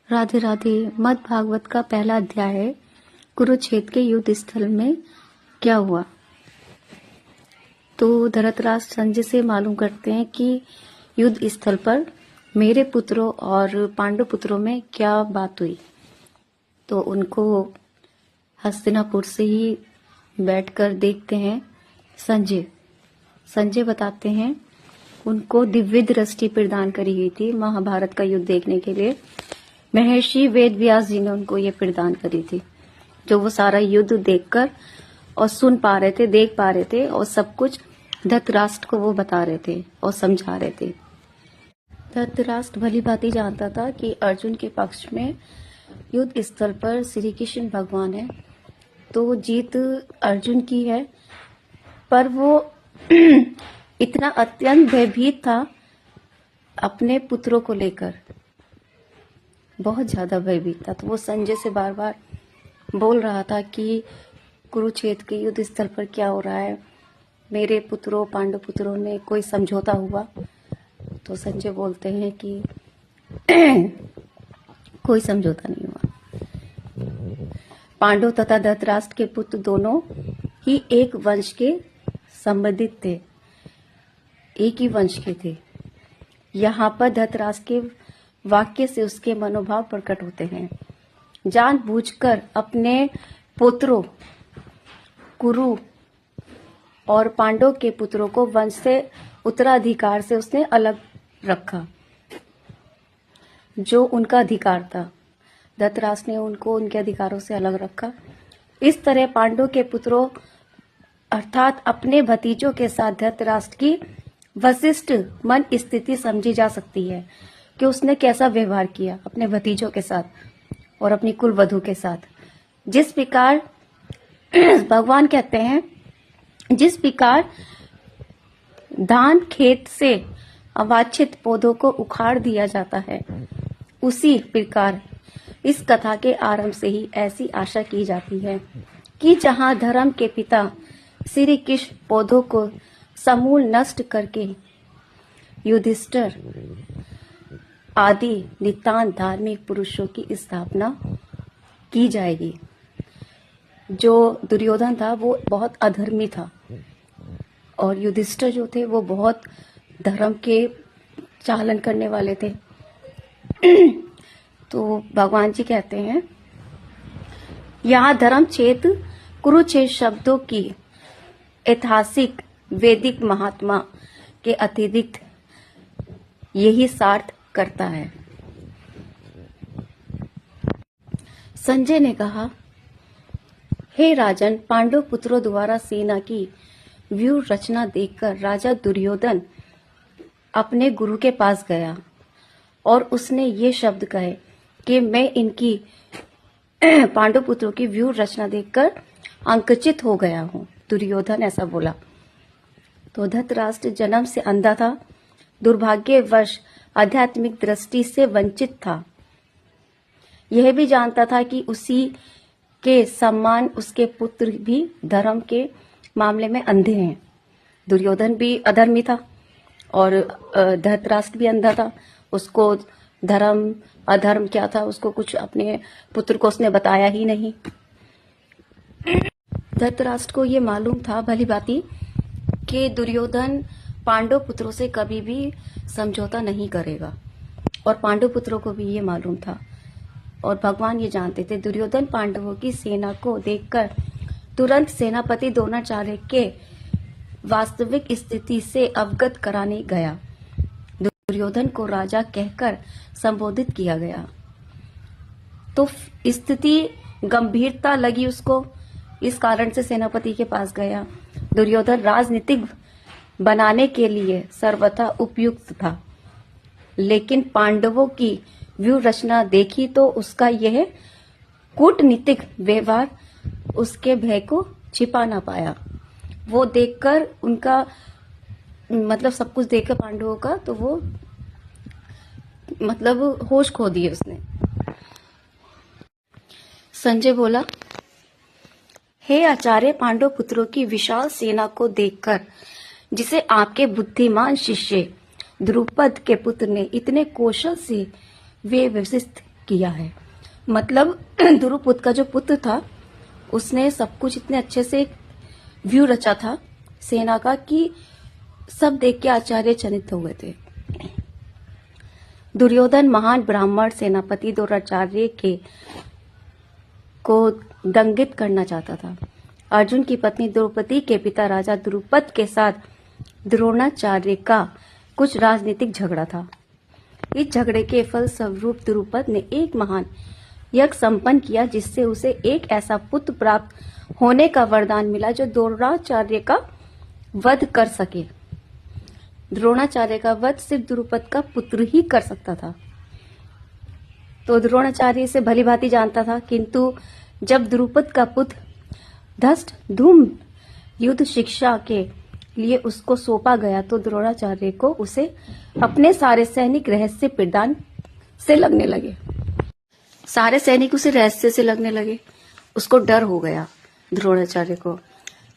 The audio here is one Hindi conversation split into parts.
राधे राधे। मद् भागवत का पहला अध्याय है, कुरुक्षेत्र के युद्ध स्थल में क्या हुआ। तो धृतराष्ट्र संजय से मालूम करते हैं कि युद्ध स्थल पर मेरे पुत्रों और पांडु पुत्रों में क्या बात हुई। तो उनको हस्तिनापुर से ही बैठकर देखते हैं। संजय बताते हैं उनको दिव्य दृष्टि प्रदान करी गई थी महाभारत का युद्ध देखने के लिए। महर्षि वेद व्यास जी ने उनको ये प्रदान करी थी, जो वो सारा युद्ध देखकर और सुन पा रहे थे, देख पा रहे थे, और सब कुछ धृतराष्ट्र को वो बता रहे थे और समझा रहे थे। धृतराष्ट्र भली भांति जानता था कि अर्जुन के पक्ष में युद्ध स्थल पर श्री कृष्ण भगवान है, तो जीत अर्जुन की है। पर वो इतना अत्यंत भयभीत था अपने पुत्रों को लेकर, बहुत ज्यादा भयभीत था। तो वो संजय से बार बार बोल रहा था कि कुरुक्षेत्र के युद्ध स्थल पर क्या हो रहा है, मेरे पुत्रों पांडु पुत्रों में कोई समझौता हुआ। तो संजय बोलते हैं कि कोई समझौता नहीं हुआ। पांडु तथा धृतराष्ट्र के पुत्र दोनों ही एक वंश के संबंधित थे, एक ही वंश के थे। यहाँ पर धृतराष्ट्र के वाक्य से उसके मनोभाव प्रकट होते हैं। जानबूझकर अपने पुत्रों कुरु और पांडव के पुत्रों को वंश से उत्तराधिकार से उसने अलग रखा, जो उनका अधिकार था। धृतराष्ट्र ने उनको उनके अधिकारों से अलग रखा। इस तरह पांडव के पुत्रों अर्थात अपने भतीजों के साथ धृतराष्ट्र की वशिष्ठ मन स्थिति समझी जा सकती है कि उसने कैसा व्यवहार किया अपने भतीजों के साथ और अपनी कुलवधू के साथ। जिस प्रकार भगवान कहते हैं, जिस प्रकार धान खेत से अवांछित पौधों को उखाड़ दिया जाता है, उसी प्रकार इस कथा के आरंभ से ही ऐसी आशा की जाती है कि जहां धर्म के पिता श्री कृष्ण पौधों को समूल नष्ट करके युधिष्ठिर आदि नितांत धार्मिक पुरुषों की स्थापना की जाएगी। जो दुर्योधन था वो बहुत अधर्मी था और युधिष्ठिर जो थे वो बहुत धर्म के चालन करने वाले थे। तो भगवान जी कहते हैं, यहाँ धर्म क्षेत्र कुरुक्षेत्र शब्दों की ऐतिहासिक वैदिक महात्मा के अतिरिक्त यही सार्थ करता है। संजय ने कहा, हे राजन, पांडव पुत्रों द्वारा सेना की व्यूह रचना देखकर राजा दुर्योधन अपने गुरु के पास गया और उसने ये शब्द कहे कि मैं इनकी पांडव पुत्रों की व्यूह रचना देखकर आकर्षित हो गया हूं। दुर्योधन ऐसा बोला। तो धृतराष्ट्र जन्म से अंधा था, दुर्भाग्यवश आध्यात्मिक दृष्टि से वंचित था। यह भी जानता था कि उसी के समान उसके पुत्र भी धर्म के मामले में अंधे हैं। दुर्योधन भी अधर्मी था और धृतराष्ट्र भी अंधा था। उसको धर्म अधर्म क्या था उसको कुछ अपने पुत्र को उसने बताया ही नहीं। धृतराष्ट्र को ये मालूम था भली भांति कि दुर्योधन पांडव पुत्रों से कभी भी समझौता नहीं करेगा, और पांडव पुत्रों को भी ये मालूम था। और भगवान ये जानते थे। दुर्योधन पांडवों की सेना को देखकर तुरंत सेनापति द्रोणाचार्य के वास्तविक स्थिति से अवगत कराने गया। दुर्योधन को राजा कहकर संबोधित किया गया तो स्थिति गंभीरता लगी उसको, इस कारण से सेनापति के पास गया। दुर्योधन राजनीतिक बनाने के लिए सर्वथा उपयुक्त था, लेकिन पांडवों की व्यूह रचना देखी तो उसका यह कूटनीतिक व्यवहार उसके भय को छिपा ना पाया। वो देखकर उनका मतलब सब कुछ देखकर पांडवों का, तो वो मतलब होश खो दिए उसने। संजय बोला, हे आचार्य, पांडव पुत्रों की विशाल सेना को देखकर, जिसे आपके बुद्धिमान शिष्य द्रुपद के पुत्र ने इतने कौशल से वे व्यवस्थित किया है। मतलब द्रुपद का जो पुत्र था उसने सब कुछ इतने अच्छे से व्यू रचा था सेना का कि सब देख के आचार्य चकित हो गए थे। दुर्योधन महान ब्राह्मण सेनापति द्रोणाचार्य को दंगित करना चाहता था। अर्जुन की पत्नी द्रौपदी के पिता राजा द्रुपद के साथ द्रोणाचार्य का कुछ राजनीतिक झगड़ा था। इस झगड़े के फलस्वरूप द्रुपद ने एक महान यज्ञ संपन्न किया जिससे उसे एक ऐसा पुत्र प्राप्त होने का वरदान मिला जो द्रोणाचार्य का वध कर सके। द्रोणाचार्य का वध सिर्फ द्रुपद का पुत्र ही कर सकता था। तो द्रोणाचार्य इसे भली भांति जानता था, किंतु जब द्रुपद का पुत्र धृष्टद्युम्न युद्ध शिक्षा के लिए उसको सौंपा गया तो द्रोणाचार्य को उसे अपने सारे सैनिक रहस्य प्रदान से लगने लगे। सारे सैनिक उसे रहस्य से लगने लगे। उसको डर हो गया द्रोणाचार्य को।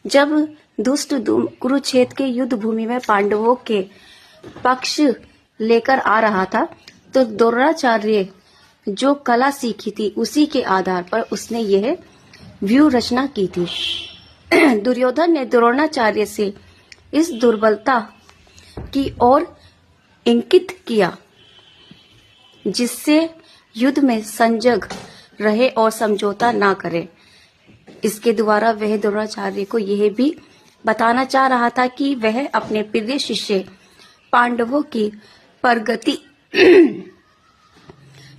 जब धृष्टद्युम्न कुरुक्षेत्र के युद्ध भूमि में पांडवों के पक्ष लेकर आ रहा था तो द्रोणाचार्य जो कला सीखी थी उसी के आधार पर उसने यह व्यूह रचना की थी। दुर्योधन ने द्रोणाचार्य से इस दुर्बलता की ओर इंगित किया जिससे युद्ध में संजग रहे और समझौता ना करे। इसके द्वारा वह द्रोणाचार्य को यह भी बताना चाह रहा था कि वह अपने प्रिय शिष्य पांडवों की प्रगति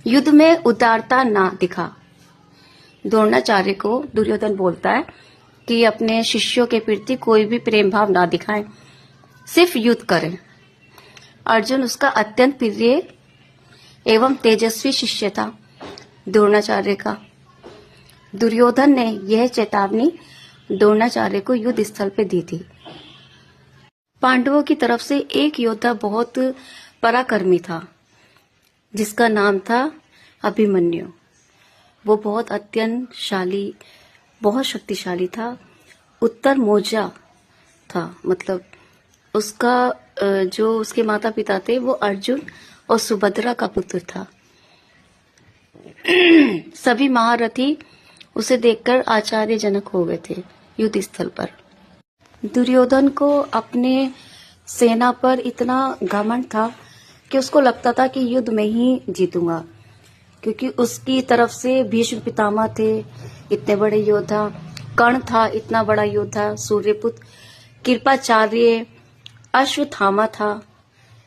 युद्ध में उदारता ना दिखा। द्रोणाचार्य को दुर्योधन बोलता है कि अपने शिष्यों के प्रति कोई भी प्रेम भाव ना दिखाएं, सिर्फ युद्ध करें। अर्जुन उसका अत्यंत प्रिय एवं तेजस्वी शिष्य था द्रोणाचार्य का। दुर्योधन ने यह चेतावनी द्रोणाचार्य को युद्ध स्थल पर दी थी। पांडवों की तरफ से एक योद्धा बहुत पराक्रमी था जिसका नाम था अभिमन्यु। वो बहुत अत्यंत बहुत शक्तिशाली था। उत्तर मौजा था, मतलब उसका जो उसके माता पिता थे वो अर्जुन और सुभद्रा का पुत्र था। सभी महारथी उसे देखकर आश्चर्यजनक हो गए थे युद्ध स्थल पर। दुर्योधन को अपने सेना पर इतना घमंड था कि उसको लगता था कि युद्ध में ही जीतूंगा, क्योंकि उसकी तरफ से भीष्म पितामह थे, इतने बड़े योद्धा। कर्ण था, इतना बड़ा योद्धा। सूर्यपुत्र कृपाचार्य अश्वत्थामा था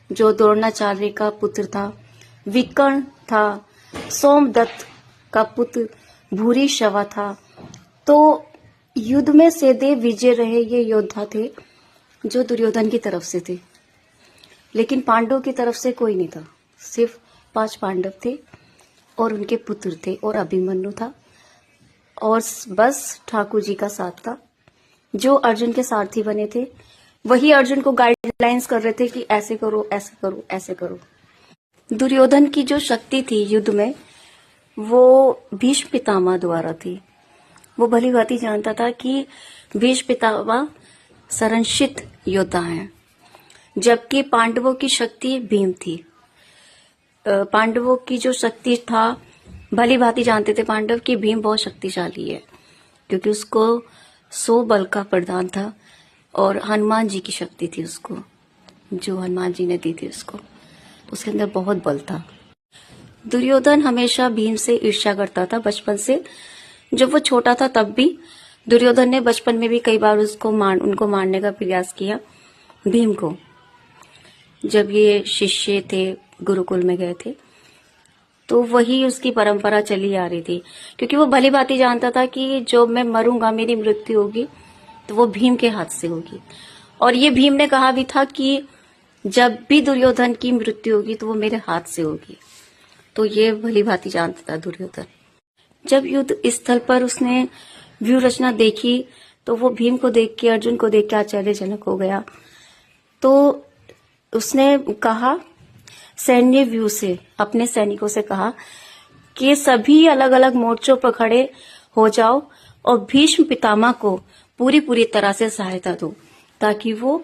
जो द्रोणाचार्य का पुत्र था। विकर्ण था, सोमदत्त का पुत्र भूरिश्रवा था। तो युद्ध में सदैव विजय रहे ये योद्धा थे जो दुर्योधन की तरफ से थे। लेकिन पांडवों की तरफ से कोई नहीं था। सिर्फ 5 पांडव थे और उनके पुत्र थे और अभिमन्यु था और बस ठाकुर जी का साथ था जो अर्जुन के सारथी बने थे। वही अर्जुन को गाइडलाइंस कर रहे थे कि ऐसे करो, ऐसे करो, ऐसे करो। दुर्योधन की जो शक्ति थी युद्ध में वो भीष्म पितामह द्वारा थी। वो भली भांति जानता था कि भीष्म पितामह संरक्षित योद्धा हैं, जबकि पांडवों की शक्ति भीम थी। पांडवों की जो शक्ति था भली भांति जानते थे पांडव कि भीम बहुत शक्तिशाली है, क्योंकि उसको 100 बल का प्रदान था और हनुमान जी की शक्ति थी उसको, जो हनुमान जी ने दी थी उसको, उसके अंदर बहुत बल था। दुर्योधन हमेशा भीम से ईर्ष्या करता था बचपन से। जब वो छोटा था तब भी दुर्योधन ने बचपन में भी कई बार उनको मारने का प्रयास किया भीम को। जब ये शिष्य थे गुरुकुल में गए थे तो वही उसकी परंपरा चली आ रही थी, क्योंकि वो भली भांति जानता था कि जब मैं मरूंगा मेरी मृत्यु होगी तो वो भीम के हाथ से होगी। और ये भीम ने कहा भी था कि जब भी दुर्योधन की मृत्यु होगी तो वो मेरे हाथ से होगी। तो ये भली भांति जानता था दुर्योधन। जब युद्ध स्थल पर उसने व्यूह रचना देखी तो वो भीम को देख के, अर्जुन को देख के आश्चर्यजनक हो गया। तो उसने कहा सैन्य व्यू से, अपने सैनिकों से कहा कि सभी अलग अलग मोर्चों पर खड़े हो जाओ और भीष्म पितामह को पूरी तरह से सहायता दो ताकि वो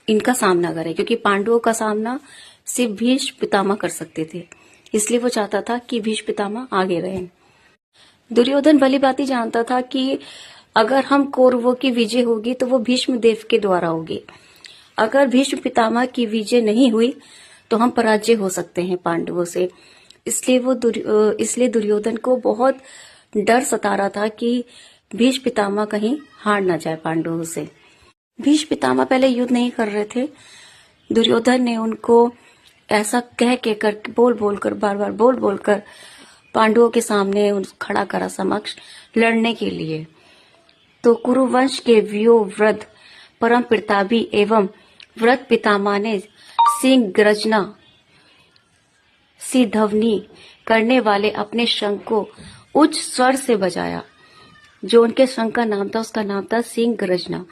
इनका सामना करे, क्योंकि पांडवों का सामना सिर्फ भीष्म पितामह कर सकते थे। इसलिए वो चाहता था कि भीष्म पितामह आगे रहें। दुर्योधन भली भांति जानता था कि अगर हम कौरवों की विजय होगी तो वो भीष्म देव के द्वारा होगी। अगर भीष्म पितामह की विजय नहीं हुई तो हम पराजय हो सकते हैं पांडवों से। इसलिए दुर्योधन को बहुत डर सता रहा था कि भीष्म पितामह कहीं हार ना जाए पांडवों से। भीष्म पितामह पहले युद्ध नहीं कर रहे थे। दुर्योधन ने उनको ऐसा कह के कर बार बार बोल कर पांडवों के सामने खड़ा करा समक्ष लड़ने के लिए। तो कुरुवंश के व्योवृद्ध परम प्रतापी एवं व्रत पितामह ने सिंह गर्जना सी ध्वनि करने वाले अपने शंख को उच्च स्वर से बजाया। जो उनके शंख का नाम था उसका नाम था सिंह गर्जना।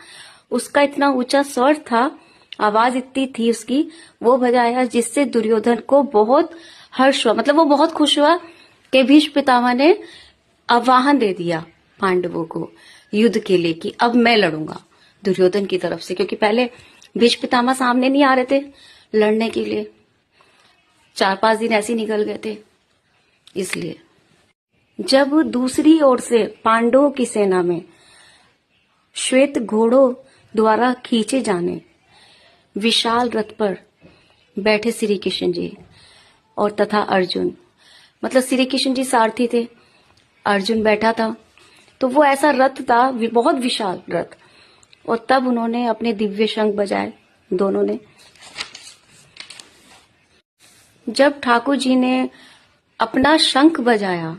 उसका इतना ऊंचा स्वर था, आवाज इतनी थी उसकी, वो बजाया जिससे दुर्योधन को बहुत हर्ष हुआ। मतलब वो बहुत खुश हुआ कि भीष्म पितामह ने आह्वान दे दिया पांडवों को युद्ध के लिए कि अब मैं लड़ूंगा दुर्योधन की तरफ से, क्योंकि पहले भीष्म पितामह सामने नहीं आ रहे थे लड़ने के लिए। 4-5 दिन ऐसे निकल गए थे। इसलिए जब दूसरी ओर से पांडवों की सेना में श्वेत घोड़ों द्वारा खींचे जाने विशाल रथ पर बैठे श्री कृष्ण जी और तथा अर्जुन, मतलब श्री कृष्ण जी सारथी थे, अर्जुन बैठा था, तो वो ऐसा रथ था, बहुत विशाल रथ। और तब उन्होंने अपने दिव्य शंख बजाए दोनों ने। जब ठाकुर जी ने अपना शंख बजाया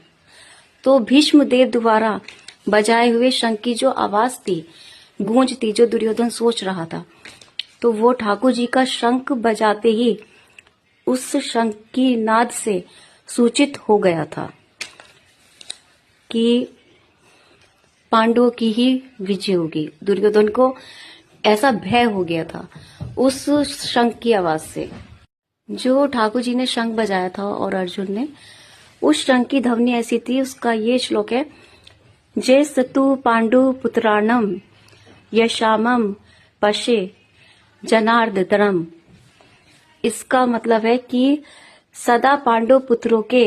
तो भीष्म देव द्वारा बजाए हुए शंख की जो आवाज थी, गूंज थी, जो दुर्योधन सोच रहा था, तो वो ठाकुर जी का शंख बजाते ही उस शंख की नाद से सूचित हो गया था कि पांडवों की ही विजय होगी। दुर्योधन को ऐसा भय हो गया था उस शंख की आवाज से। जो ठाकुर जी ने शंख बजाया था और अर्जुन ने, उस शंख की ध्वनि ऐसी थी, उसका ये श्लोक है, जय सतु पांडु पुत्राणम यशामम पशे जनार्दनम। इसका मतलब है कि सदा पांडव पुत्रों के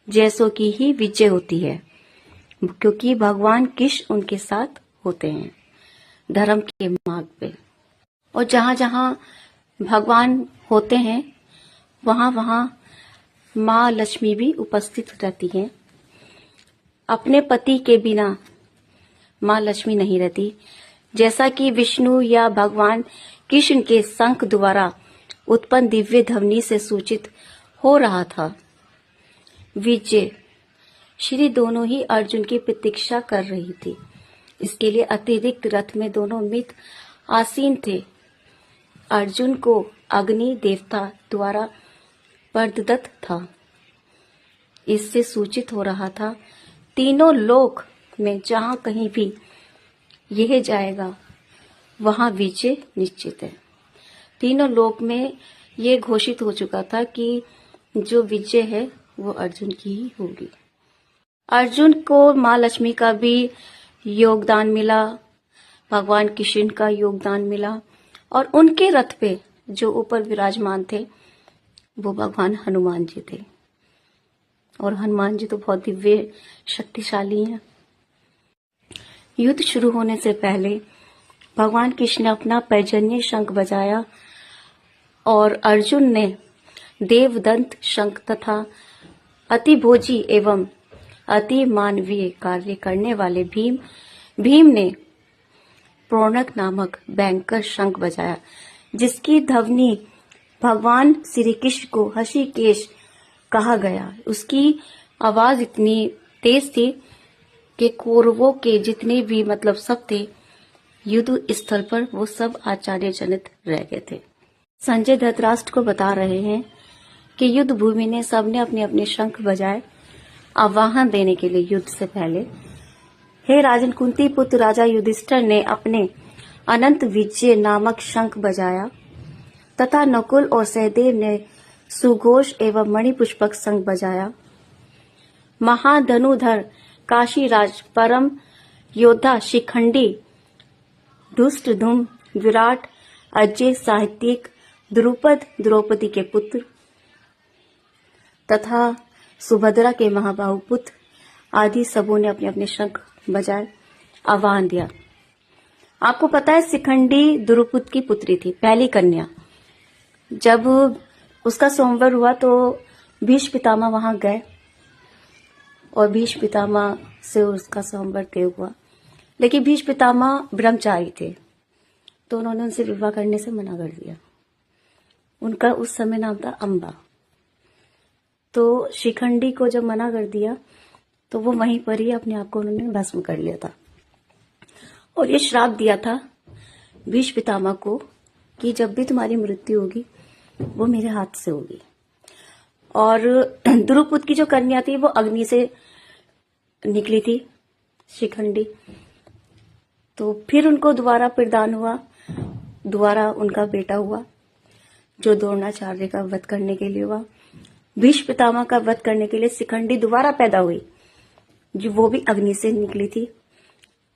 जैसों की ही विजय होती है, क्योंकि भगवान कृष्ण उनके साथ होते हैं धर्म के मार्ग पे। और जहां जहां भगवान होते हैं वहां वहां माँ लक्ष्मी भी उपस्थित रहती हैं। अपने पति के बिना माँ लक्ष्मी नहीं रहती। जैसा कि विष्णु या भगवान कृष्ण के शंख द्वारा उत्पन्न दिव्य ध्वनि से सूचित हो रहा था विजय, श्री दोनों ही अर्जुन की प्रतीक्षा कर रही थी। इसके लिए अतिरिक्त रथ में दोनों मित्र आसीन थे। अर्जुन को अग्नि देवता द्वारा प्रदत्त था। इससे सूचित हो रहा था तीनों लोक में जहां कहीं भी यह जाएगा वहां विजय निश्चित है। तीनों लोक में ये घोषित हो चुका था कि जो विजय है वो अर्जुन की ही होगी। अर्जुन को माँ लक्ष्मी का भी योगदान मिला, भगवान कृष्ण का योगदान मिला, और उनके रथ पे जो ऊपर विराजमान थे वो भगवान हनुमान जी थे। और हनुमान जी तो बहुत दिव्य शक्तिशाली हैं। युद्ध शुरू होने से पहले भगवान कृष्ण ने अपना पैजन्य शंख बजाया और अर्जुन ने देवदंत शंख तथा अतिभोजी एवं अति मानवीय कार्य करने वाले भीम ने प्रोणक नामक भयंकर शंख बजाया, जिसकी ध्वनि भगवान श्री कृष्ण को हषिकेश कहा गया। उसकी आवाज इतनी तेज थी कि कौरवों के जितने भी मतलब सब थे युद्ध स्थल पर, वो सब आश्चर्यचकित रह गए थे। संजय धृतराष्ट्र को बता रहे हैं कि युद्ध भूमि ने सबने अपने अपने शंख बजाए आह्वान देने के लिए युद्ध से पहले। हे राजन कुंती पुत्र राजा युधिष्ठिर ने अपने अनंत विजय नामक शंख बजाया तथा नकुल और सहदेव ने सुघोष एवं मणिपुष्पक शंख बजाया। महाधनुधर काशीराज परम योद्धा शिखंडी धृष्टद्युम्न विराट अजय साहित्यिक द्रुपद द्रौपदी के पुत्र तथा सुभद्रा के महाबाहु पुत्र आदि सबों ने अपने अपने शंख बजाए, आह्वान दिया। आपको पता है शिखंडी द्रुपद की पुत्री थी, पहली कन्या। जब उसका स्वयंवर हुआ तो भीष्म पितामह वहां गए और भीष्म पितामह से उसका स्वयंवर तय हुआ, लेकिन भीष्म पितामह ब्रह्मचारी थे तो उन्होंने उनसे विवाह करने से मना कर दिया। उनका उस समय नाम था अम्बा। तो शिखंडी को जब मना कर दिया तो वो वहीं पर ही अपने आप को उन्होंने भस्म कर लिया था और ये श्राप दिया था भीष्म पितामह को कि जब भी तुम्हारी मृत्यु होगी वो मेरे हाथ से होगी। और द्रुपद की जो कन्या थी वो अग्नि से निकली थी, शिखंडी। तो फिर उनको दोबारा प्रदान हुआ, दोबारा उनका बेटा हुआ जो द्रोणाचार्य का वध करने के लिए हुआ। भीष्म पितामह का वध करने के लिए शिखंडी दोबारा पैदा हुई, जो वो भी अग्नि से निकली थी।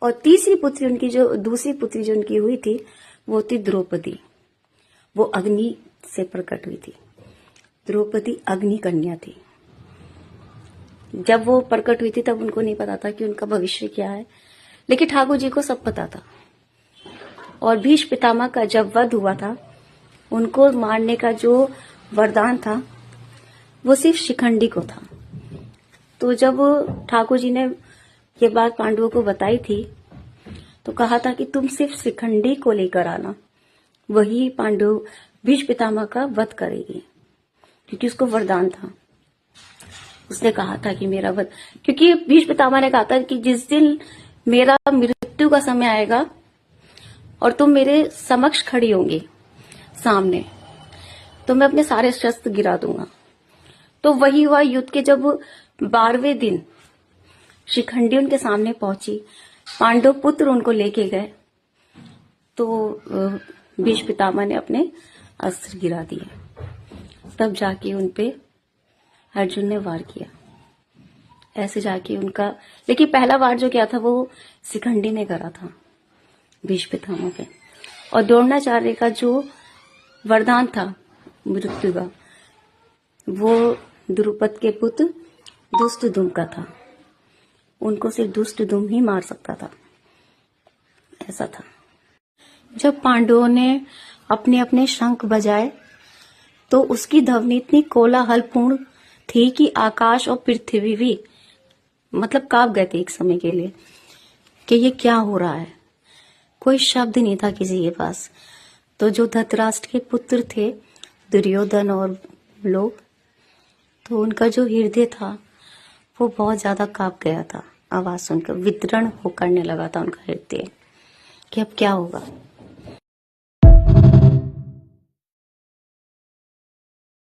और तीसरी पुत्री उनकी, जो दूसरी पुत्री जो उनकी हुई थी, वो थी द्रौपदी। वो अग्नि से प्रकट हुई थी। द्रौपदी अग्नि कन्या थी। जब वो प्रकट हुई थी तब उनको नहीं पता था कि उनका भविष्य क्या है, लेकिन ठाकुर जी को सब पता था। और भीष्म पितामह का जब वध हुआ था, उनको मारने का जो वरदान था वो सिर्फ शिखंडी को था। तो जब ठाकुर जी ने ये बात पांडवों को बताई थी तो कहा था कि तुम सिर्फ शिखंडी को लेकर आना, वही पांडव भीष्म पितामह का वध करेगी, क्योंकि उसको वरदान था। उसने कहा था कि मेरा वध, क्योंकि भीष्म पितामह ने कहा था कि जिस दिन मेरा मृत्यु का समय आएगा और तुम मेरे समक्ष खड़ी होंगी सामने, तो मैं अपने सारे शस्त्र गिरा दूंगा। तो वही हुआ। युद्ध के जब 12वें दिन शिखंडी उनके सामने पहुंची, पांडव पुत्र उनको लेके गए, तो भीष्म पितामह ने अपने अस्त्र गिरा दिए। तब जाके उनपे अर्जुन ने वार किया। ऐसे जाके उनका, लेकिन पहला वार जो किया था वो शिखंडी ने करा था भीष्म पितामह पे। और द्रोणाचार्य का जो वरदान था मृत्यु का, वो द्रुपद के पुत्र दुष्टदुम्न का था। उनको सिर्फ दुष्टदुम्न ही मार सकता था, ऐसा था। जब पांडवों ने अपने अपने शंख बजाए तो उसकी ध्वनि इतनी कोलाहलपूर्ण थी कि आकाश और पृथ्वी भी मतलब कांप गए थे एक समय के लिए कि ये क्या हो रहा है। कोई शब्द नहीं था किसी के पास। तो जो धृतराष्ट्र के पुत्र थे, दुर्योधन और लोग, तो उनका जो हृदय था वो बहुत ज्यादा कांप गया था। आवाज सुनकर विद्रण हो करने लगा था उनका हृदय कि अब क्या होगा।